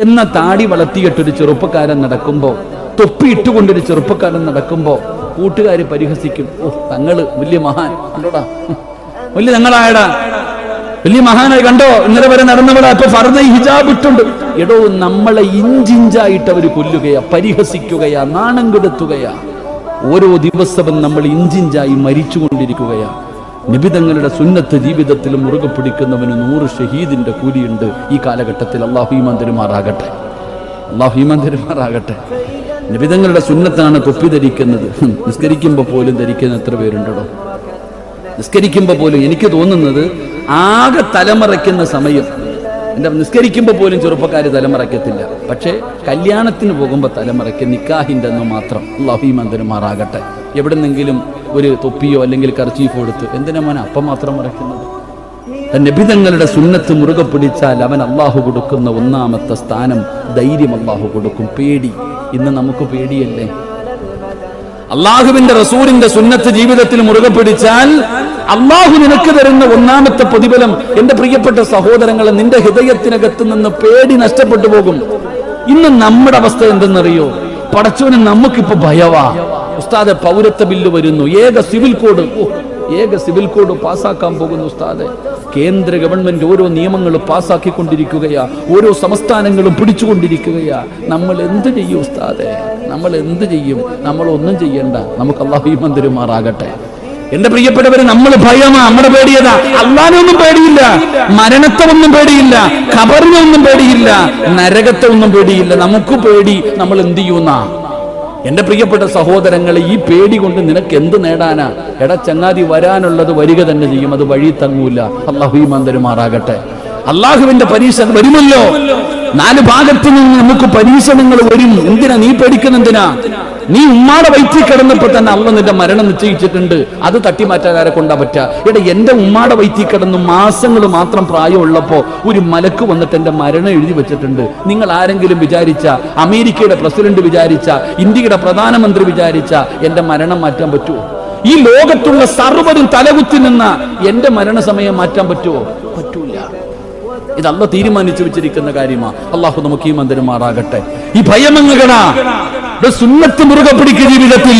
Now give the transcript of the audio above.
എന്ന താടി വളർത്തിയിട്ടൊരു ചെറുപ്പക്കാരൻ നടക്കുമ്പോൾ, തൊപ്പി ഇട്ടുകൊണ്ടൊരു ചെറുപ്പക്കാരൻ നടക്കുമ്പോൾ കൂട്ടുകാർ പരിഹസിക്കും. ഓ, തങ്ങള് വലിയ മഹാൻ കണ്ടോടാ, വലിയ തങ്ങളായടാ, വലിയ മഹാനായി കണ്ടോ, ഇന്നലെ വരെ നടന്നവടാ, ഇപ്പൊ ഫർദ ഹിജാബ് ഇട്ടുണ്ട്. എടോ, നമ്മളെ ഇഞ്ചിഞ്ചായിട്ട് അവർ കൊല്ലുകയാ, പരിഹസിക്കുകയാ, നാണം കെടുത്തുകയാ. ഓരോ ദിവസവും നമ്മൾ ഇഞ്ചിഞ്ചായി മരിച്ചുകൊണ്ടിരിക്കുകയാ. നിബിതങ്ങളുടെ സുന്നത്ത് ജീവിതത്തിൽ മുറുകെ പിടിക്കുന്നവന് 100 ഷഹീദിന്റെ കൂലിയുണ്ട് ഈ കാലഘട്ടത്തിൽ. അള്ളാഹു ഈമാൻ തരുമാറാകട്ടെ, അള്ളാഹു ഈമാൻ തരുമാറാകട്ടെ. നിബിതങ്ങളുടെ സുന്നത്താണ് തൊപ്പി ധരിക്കുന്നത്. നിസ്കരിക്കുമ്പോൾ പോലും ധരിക്കുന്ന എത്ര പേരുണ്ടോ? നിസ്കരിക്കുമ്പോൾ പോലും എനിക്ക് തോന്നുന്നത് ആകെ തലമറയ്ക്കുന്ന സമയം, എൻ്റെ നിസ്കരിക്കുമ്പോൾ പോലും ചെറുപ്പക്കാർ തലമറയ്ക്കത്തില്ല. പക്ഷേ കല്യാണത്തിന് പോകുമ്പോൾ തലമറയ്ക്കുക, നിക്കാഹിൻ്റെ അന്ന് മാത്രം. അള്ളാഹു ഈമാൻ തരുമാറാകട്ടെ. എവിടെന്നെങ്കിലും ഒരു തൊപ്പിയോ അല്ലെങ്കിൽ കർച്ചീഫോ എടുത്ത് എന്തിനാ മോനെ അപ്പം മാത്രം മറയ്ക്കുന്നത്? നബിതങ്ങളുടെ സുന്നത്ത് മുറുകെ പിടിച്ചാൽ അവൻ അള്ളാഹു കൊടുക്കുന്ന ഒന്നാമത്തെ സ്ഥാനം ധൈര്യം അള്ളാഹു കൊടുക്കും. പേടി, ഇന്ന് നമുക്ക് പേടിയല്ലേ? അള്ളാഹുവിന്റെ റസൂലിന്റെ സുന്നത്ത് ജീവിതത്തിൽ മുറുകെ പിടിച്ചാൽ അള്ളാഹു നിനക്ക് തരുന്ന ഒന്നാമത്തെ പ്രതിഫലം, എന്റെ പ്രിയപ്പെട്ട സഹോദരങ്ങളെ, നിന്റെ ഹൃദയത്തിനകത്ത് നിന്ന് പേടി നഷ്ടപ്പെട്ടു പോകും. ഇന്ന് നമ്മുടെ അവസ്ഥ എന്തെന്നറിയോ? പടച്ചവന് നമുക്കിപ്പോ ഭയവാ. ഉസ്താദെ, പൗരത്വ ബില്ല് വരുന്നു, ഏക സിവിൽ കോഡ് പാസ്സാക്കാൻ പോകുന്നു ഉസ്താദെ. കേന്ദ്ര ഗവൺമെന്റ് ഓരോ നിയമങ്ങൾ പാസ്സാക്കിക്കൊണ്ടിരിക്കുകയാ, ഓരോ സംസ്ഥാനങ്ങളും പിടിച്ചുകൊണ്ടിരിക്കുകയാ. നമ്മൾ എന്ത് ചെയ്യും ഉസ്താദെ? നമ്മൾ എന്ത് ചെയ്യും? നമ്മളൊന്നും ചെയ്യണ്ട, നമുക്ക് അല്ലാഹു ഈമാൻ തരുമാറാകട്ടെ. എന്റെ പ്രിയപ്പെട്ടവര്, നമ്മൾ ഭയമാ, നമ്മുടെ പേടിയതാ. അള്ളാനെ ഒന്നും പേടിയില്ല, മരണത്തെ ഒന്നും പേടിയില്ല, ഖബറിനെ ഒന്നും പേടിയില്ല, നരകത്തെ ഒന്നും പേടിയില്ല. നമുക്ക് പേടി നമ്മൾ എന്ത് ചെയ്യുന്ന? എന്റെ പ്രിയപ്പെട്ട സഹോദരങ്ങളെ, ഈ പേടി കൊണ്ട് നിനക്ക് എന്ത് നേടാനാ? ചങ്ങാതി, വരാനുള്ളത് വരിക തന്നെ ചെയ്യും, അത് വഴി തങ്ങൂല. അല്ലാഹു ഈമാൻ തരുമാറാകട്ടെ. അള്ളാഹുവിന്റെ പരീക്ഷ വരുമല്ലോ, 4 ഭാഗത്തു നിന്ന് നമുക്ക് പരീക്ഷണങ്ങൾ വരും. എന്തിനാ നീ പേടിക്കുന്ന? എന്തിനാ? നീ ഉമ്മാടെ വയറ്റിൽ കിടന്നപ്പോ തന്നെ അള്ള നിന്റെ മരണം നിശ്ചയിച്ചിട്ടുണ്ട്. അത് തട്ടിമാറ്റാകാരെ കൊണ്ടാ പറ്റാ? എന്റെ ഉമ്മാടെ വയറ്റിൽ കിടന്ന് മാസങ്ങൾ മാത്രം പ്രായമുള്ളപ്പോ ഒരു മലക്ക് വന്നിട്ട് എന്റെ മരണം എഴുതി വെച്ചിട്ടുണ്ട്. നിങ്ങൾ ആരെങ്കിലും വിചാരിച്ച, അമേരിക്കയുടെ പ്രസിഡന്റ് വിചാരിച്ച, ഇന്ത്യയുടെ പ്രധാനമന്ത്രി വിചാരിച്ച എന്റെ മരണം മാറ്റാൻ പറ്റുമോ? ഈ ലോകത്തുള്ള സർവ്വരും തലകുത്തി നിന്ന എന്റെ മരണസമയം മാറ്റാൻ പറ്റുമോ? പറ്റൂല. ഇത് അള്ളാഹ് തീരുമാനിച്ചു വെച്ചിരിക്കുന്ന കാര്യമാ. അള്ളാഹു നമുക്ക് ഈമാൻ തരുമാറാകട്ടെ. ഈ ഭയമങ്ങടാ, സുന്നത്ത് മുറുകെ പിടിക്കുക ജീവിതത്തിൽ.